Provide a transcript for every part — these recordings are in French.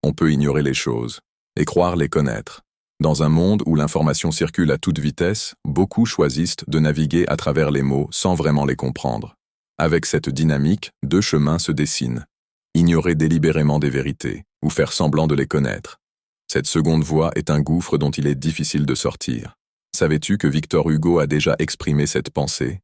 On peut ignorer les choses et croire les connaître. Dans un monde où l'information circule à toute vitesse, beaucoup choisissent de naviguer à travers les mots sans vraiment les comprendre. Avec cette dynamique, deux chemins se dessinent. Ignorer délibérément des vérités, ou faire semblant de les connaître. Cette seconde voie est un gouffre dont il est difficile de sortir. Savais-tu que Victor Hugo a déjà exprimé cette pensée?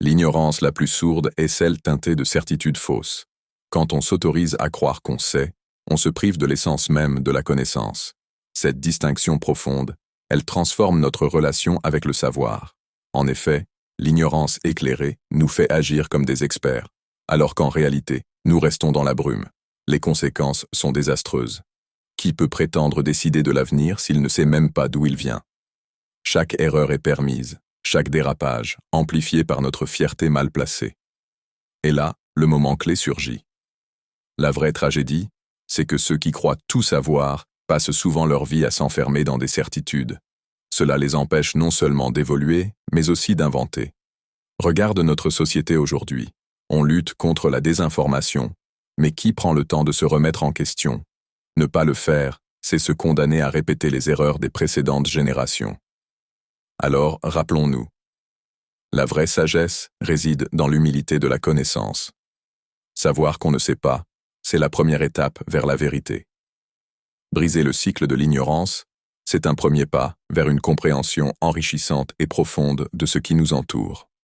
L'ignorance la plus sourde est celle teintée de certitudes fausses. Quand on s'autorise à croire qu'on sait, on se prive de l'essence même de la connaissance. Cette distinction profonde, elle transforme notre relation avec le savoir. En effet, l'ignorance éclairée nous fait agir comme des experts, alors qu'en réalité, nous restons dans la brume. Les conséquences sont désastreuses. Qui peut prétendre décider de l'avenir s'il ne sait même pas d'où il vient? Chaque erreur est permise, chaque dérapage, amplifié par notre fierté mal placée. Et là, le moment clé surgit. La vraie tragédie, c'est que ceux qui croient tout savoir passent souvent leur vie à s'enfermer dans des certitudes. Cela les empêche non seulement d'évoluer, mais aussi d'inventer. Regarde notre société aujourd'hui. On lutte contre la désinformation, mais qui prend le temps de se remettre en question? Ne pas le faire, c'est se condamner à répéter les erreurs des précédentes générations. Alors, rappelons-nous. La vraie sagesse réside dans l'humilité de la connaissance. Savoir qu'on ne sait pas, c'est la première étape vers la vérité. Briser le cycle de l'ignorance, c'est un premier pas vers une compréhension enrichissante et profonde de ce qui nous entoure.